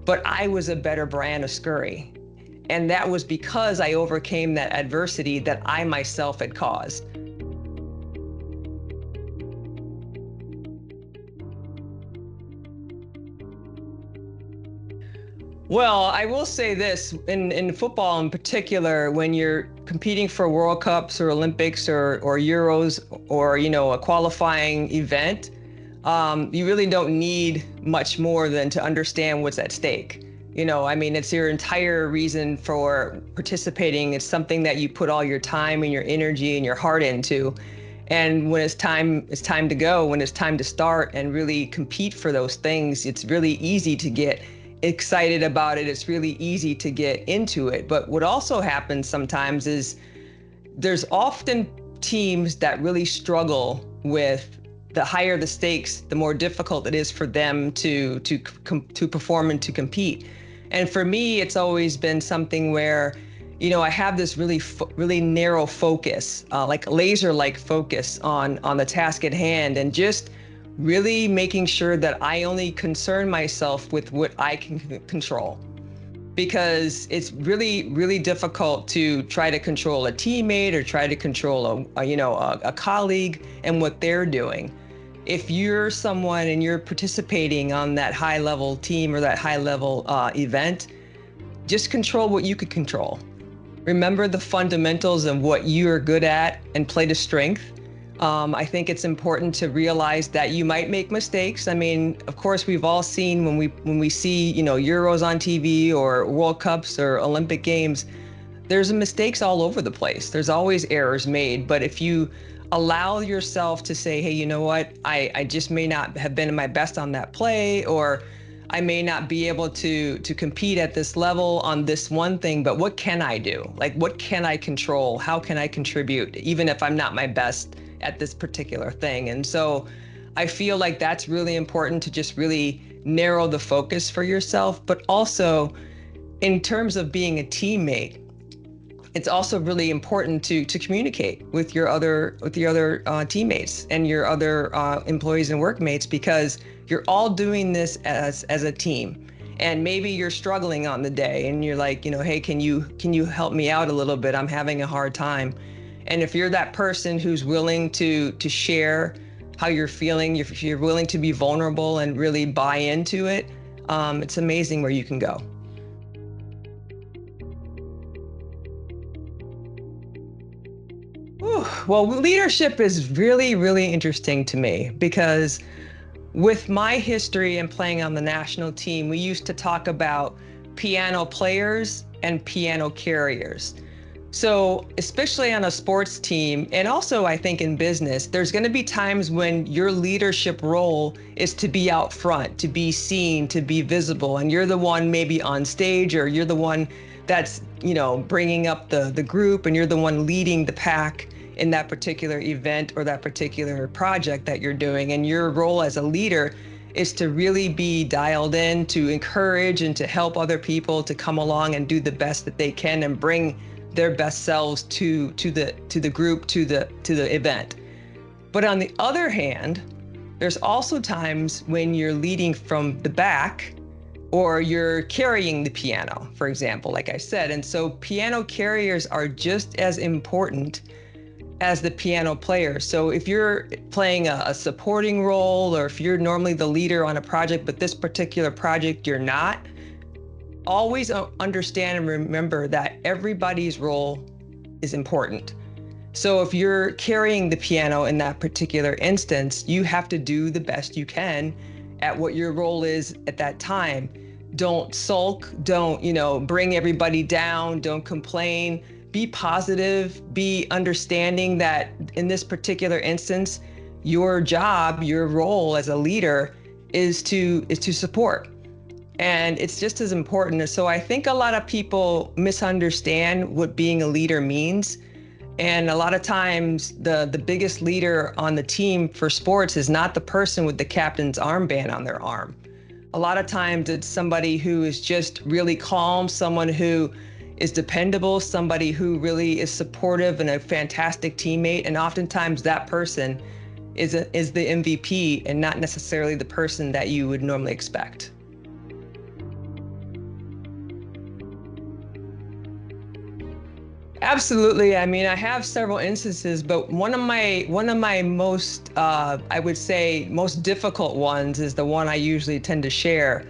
but I was a better Briana Scurry. And that was because I overcame that adversity that I myself had caused. Well, I will say this, in football in particular, when you're competing for World Cups or Olympics or Euros or, a qualifying event, you really don't need much more than to understand what's at stake. I mean, it's your entire reason for participating. It's something that you put all your time and your energy and your heart into. And when it's time to go, when it's time to start and really compete for those things, it's really easy to get excited about it. It's really easy to get into it. But what also happens sometimes is there's often teams that really struggle with the higher the stakes, the more difficult it is for them to perform and to compete. And for me, it's always been something where, I have this really narrow focus, like laser-like focus on the task at hand, and just really making sure that I only concern myself with what I can control. Because it's really, really difficult to try to control a teammate or try to control a colleague and what they're doing. If you're someone and you're participating on that high-level team or that high-level event, just control what you could control. Remember the fundamentals of what you're good at and play to strength. I think it's important to realize that you might make mistakes. I mean, of course, we've all seen when we see, Euros on TV or World Cups or Olympic Games, there's mistakes all over the place. There's always errors made. But if you allow yourself to say, hey, you know what, I just may not have been my best on that play, or I may not be able to compete at this level on this one thing, but what can I do? Like, what can I control? How can I contribute, even if I'm not my best at this particular thing? And so I feel like that's really important to just really narrow the focus for yourself. But also in terms of being a teammate, it's also really important to communicate with your other teammates and your other employees and workmates, because you're all doing this as a team. And maybe you're struggling on the day and you're like, hey, can you help me out a little bit? I'm having a hard time. And if you're that person who's willing to share how you're feeling, if you're willing to be vulnerable and really buy into it, it's amazing where you can go. Well, leadership is really, really interesting to me, because with my history and playing on the national team, we used to talk about piano players and piano carriers. So especially on a sports team, and also I think in business, there's going to be times when your leadership role is to be out front, to be seen, to be visible, and you're the one maybe on stage, or you're the one that's, bringing up the group, and you're the one leading the pack in that particular event or that particular project that you're doing. And your role as a leader is to really be dialed in, to encourage and to help other people to come along and do the best that they can and bring their best selves to the group, to the event. But on the other hand, there's also times when you're leading from the back, or you're carrying the piano, for example, like I said. And so piano carriers are just as important as the piano player. So if you're playing a supporting role, or if you're normally the leader on a project, but this particular project you're not, always understand and remember that everybody's role is important. So if you're carrying the piano in that particular instance, you have to do the best you can at what your role is at that time. Don't sulk, don't, bring everybody down, don't complain. Be positive, be understanding that in this particular instance, your job, your role as a leader is to support. And it's just as important. So I think a lot of people misunderstand what being a leader means. And a lot of times the biggest leader on the team for sports is not the person with the captain's armband on their arm. A lot of times it's somebody who is just really calm, someone who is dependable, somebody who really is supportive and a fantastic teammate. And oftentimes that person is the MVP and not necessarily the person that you would normally expect. Absolutely. I mean, I have several instances, but one of my most I would say most difficult ones is the one I usually tend to share.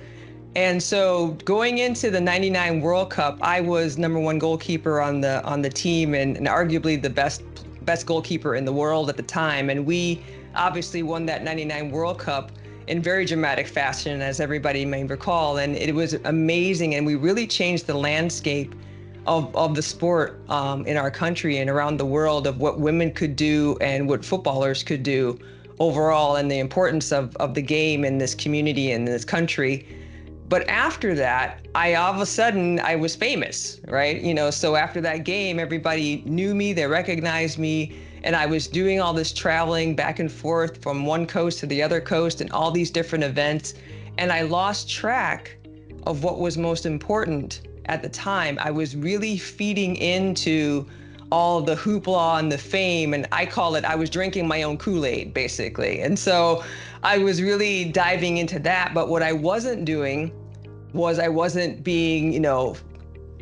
And so going into the 99 World Cup, I was number one goalkeeper on the team and arguably the best goalkeeper in the world at the time. And we obviously won that 99 World Cup in very dramatic fashion, as everybody may recall. And it was amazing. And we really changed the landscape of the sport in our country and around the world, of what women could do and what footballers could do overall, and the importance of the game in this community and in this country. But after that, all of a sudden I was famous, right? So after that game, everybody knew me, they recognized me, and I was doing all this traveling back and forth from one coast to the other coast and all these different events. And I lost track of what was most important at the time. I was really feeding into all the hoopla and the fame, and I was drinking my own Kool-Aid, basically. And so I was really diving into that. But what I wasn't doing was I wasn't being,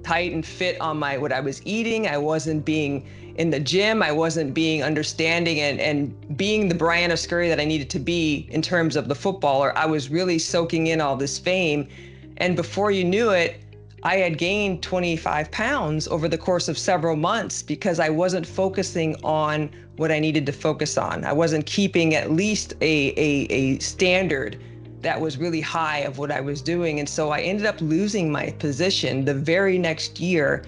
tight and fit on what I was eating. I wasn't being in the gym. I wasn't being understanding and being the Briana Scurry that I needed to be in terms of the footballer. I was really soaking in all this fame. And before you knew it, I had gained 25 pounds over the course of several months because I wasn't focusing on what I needed to focus on. I wasn't keeping at least a standard that was really high of what I was doing. And so I ended up losing my position the very next year.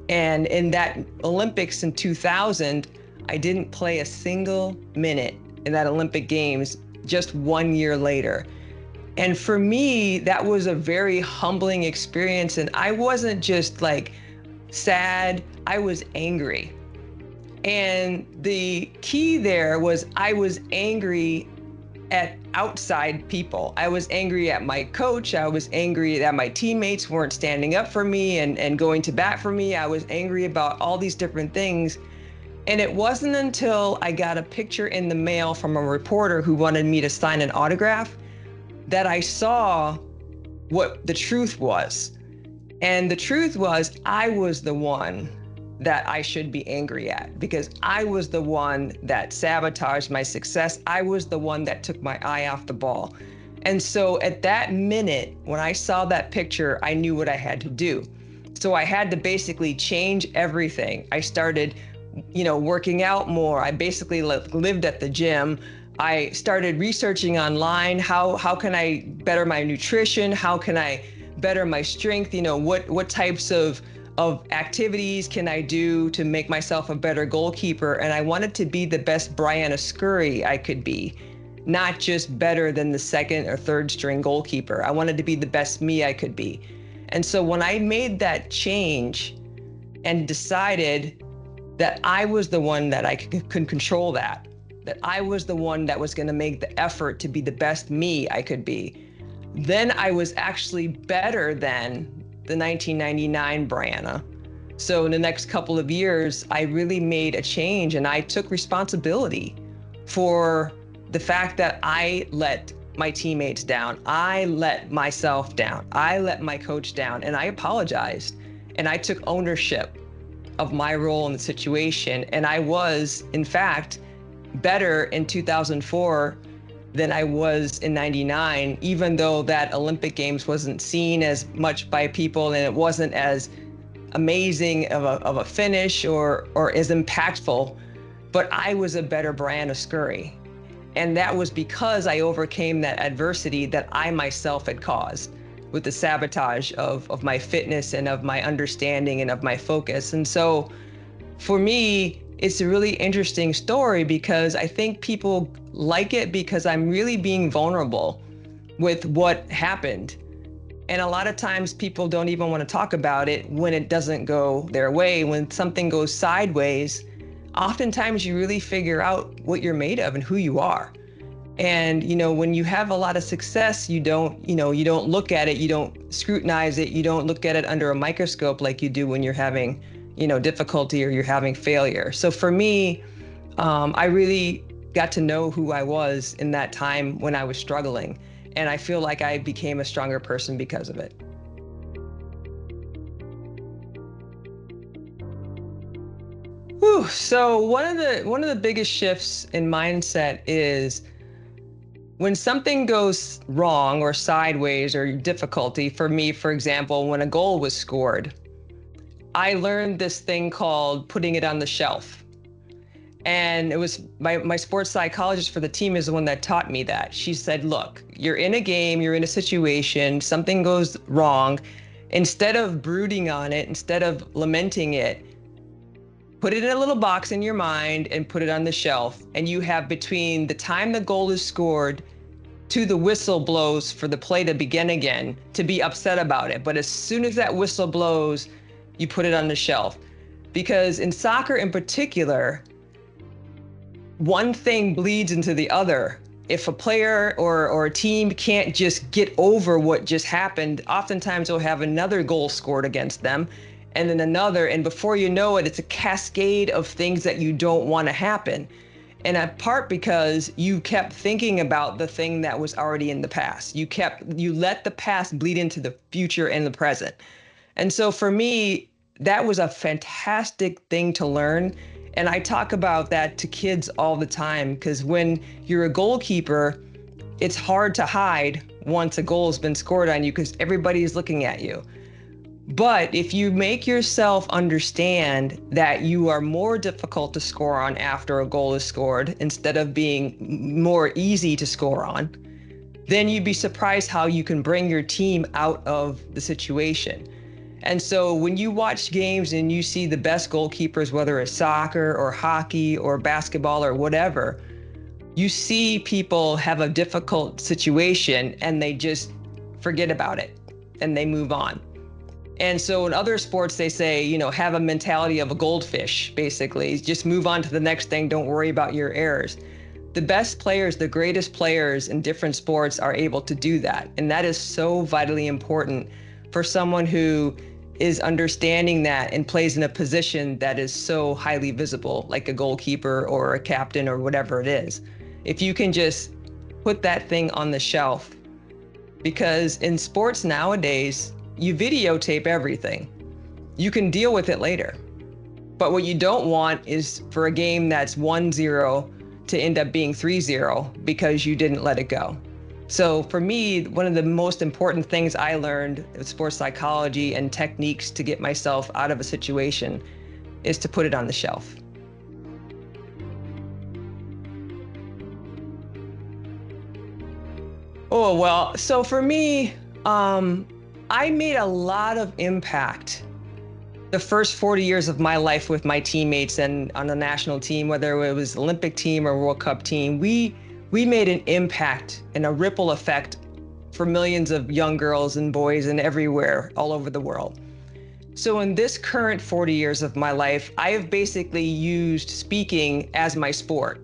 And in that Olympics in 2000, I didn't play a single minute in that Olympic Games just 1 year later. And for me, that was a very humbling experience. And I wasn't just like sad, I was angry. And the key there was I was angry at outside people. I was angry at my coach. I was angry that my teammates weren't standing up for me and going to bat for me. I was angry about all these different things. And it wasn't until I got a picture in the mail from a reporter who wanted me to sign an autograph that I saw what the truth was. And the truth was I was the one that I should be angry at, because I was the one that sabotaged my success. I was the one that took my eye off the ball. And so at that minute, when I saw that picture, I knew what I had to do. So I had to basically change everything. I started, working out more. I basically lived at the gym. I started researching online. How can I better my nutrition? How can I better my strength? What types of activities can I do to make myself a better goalkeeper? And I wanted to be the best Briana Scurry I could be, not just better than the second or third string goalkeeper. I wanted to be the best me I could be. And so when I made that change and decided that I was the one that I could control that I was the one that was going to make the effort to be the best me I could be, then I was actually better than the 1999 Briana. So in the next couple of years, I really made a change, and I took responsibility for the fact that I let my teammates down. I let myself down. I let my coach down, and I apologized. And I took ownership of my role in the situation. And I was, in fact, better in 2004 than I was in 99, even though that Olympic Games wasn't seen as much by people and it wasn't as amazing of a finish or as impactful, but I was a better Briana Scurry. And that was because I overcame that adversity that I myself had caused with the sabotage of my fitness and of my understanding and of my focus. And so for me, it's a really interesting story because I think people like it because I'm really being vulnerable with what happened. And a lot of times people don't even want to talk about it when it doesn't go their way. When something goes sideways, oftentimes you really figure out what you're made of and who you are. And, when you have a lot of success, you don't look at it, you don't scrutinize it, you don't look at it under a microscope like you do when you're having difficulty or you're having failure. So for me, I really got to know who I was in that time when I was struggling. And I feel like I became a stronger person because of it. Whew. So one of the biggest shifts in mindset is when something goes wrong or sideways or difficulty. For me, for example, when a goal was scored, I learned this thing called putting it on the shelf. And it was my sports psychologist for the team is the one that taught me that. She said, look, you're in a game, you're in a situation, something goes wrong. Instead of brooding on it, instead of lamenting it, put it in a little box in your mind and put it on the shelf. And you have between the time the goal is scored to the whistle blows for the play to begin again, to be upset about it. But as soon as that whistle blows, you put it on the shelf. Because in soccer in particular, one thing bleeds into the other. If a player or a team can't just get over what just happened, oftentimes they'll have another goal scored against them, and then another, and before you know it, it's a cascade of things that you don't want to happen. And in part because you kept thinking about the thing that was already in the past. You let the past bleed into the future and the present. And so for me, that was a fantastic thing to learn. And I talk about that to kids all the time, because when you're a goalkeeper, it's hard to hide once a goal has been scored on you because everybody's looking at you. But if you make yourself understand that you are more difficult to score on after a goal is scored instead of being more easy to score on, then you'd be surprised how you can bring your team out of the situation. And so when you watch games and you see the best goalkeepers, whether it's soccer or hockey or basketball or whatever, you see people have a difficult situation and they just forget about it and they move on. And so in other sports, they say, have a mentality of a goldfish, basically. Just move on to the next thing. Don't worry about your errors. The best players, the greatest players in different sports are able to do that. And that is so vitally important for someone who is understanding that and plays in a position that is so highly visible, like a goalkeeper or a captain or whatever it is. If you can just put that thing on the shelf, because in sports nowadays, you videotape everything. You can deal with it later. But what you don't want is for a game that's 1-0 to end up being 3-0 because you didn't let it go. So for me, one of the most important things I learned with sports psychology and techniques to get myself out of a situation is to put it on the shelf. Oh, well, so for me, I made a lot of impact the first 40 years of my life with my teammates and on the national team, whether it was Olympic team or World Cup team. We made an impact and a ripple effect for millions of young girls and boys and everywhere, all over the world. So in this current 40 years of my life, I have basically used speaking as my sport.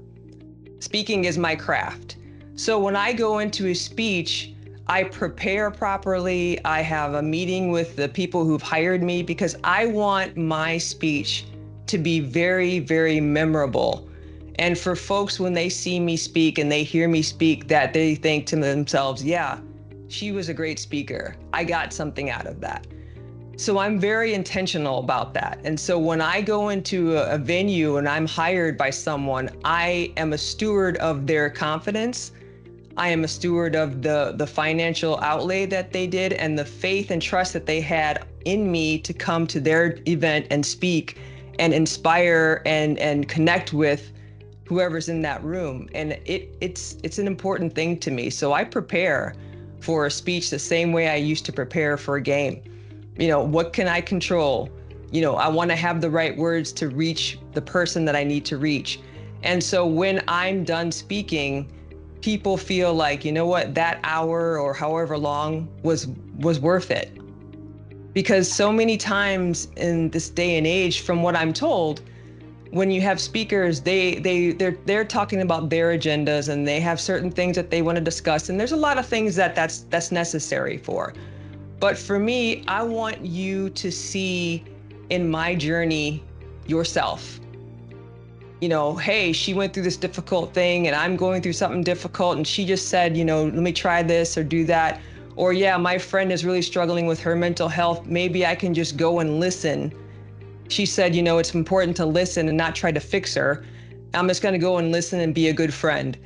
Speaking is my craft. So when I go into a speech, I prepare properly. I have a meeting with the people who've hired me because I want my speech to be very, very memorable. And for folks, when they see me speak and they hear me speak, that they think to themselves, yeah, she was a great speaker. I got something out of that. So I'm very intentional about that. And so when I go into a venue and I'm hired by someone, I am a steward of their confidence. I am a steward of the financial outlay that they did and the faith and trust that they had in me to come to their event and speak and inspire and connect with whoever's in that room. And it's an important thing to me. So I prepare for a speech the same way I used to prepare for a game. What can I control? I want to have the right words to reach the person that I need to reach. And so when I'm done speaking, people feel like, that hour or however long was worth it. Because so many times in this day and age, from what I'm told, when you have speakers, they're talking about their agendas and they have certain things that they want to discuss. And there's a lot of things that's necessary for. But for me, I want you to see in my journey yourself. Hey, she went through this difficult thing and I'm going through something difficult. And she just said, let me try this or do that. Or yeah, my friend is really struggling with her mental health. Maybe I can just go and listen She said, you know, it's important to listen and not try to fix her. I'm just going to go and listen and be a good friend.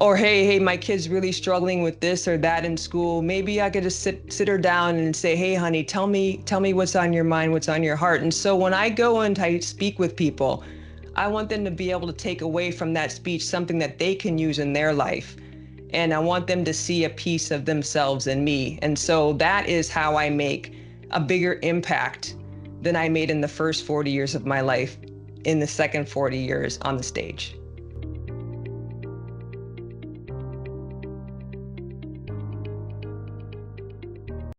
Or, hey, my kid's really struggling with this or that in school. Maybe I could just sit her down and say, hey, honey, tell me what's on your mind, what's on your heart. And so when I go and I speak with people, I want them to be able to take away from that speech something that they can use in their life. And I want them to see a piece of themselves in me. And so that is how I make a bigger impact than I made in the first 40 years of my life in the second 40 years on the stage.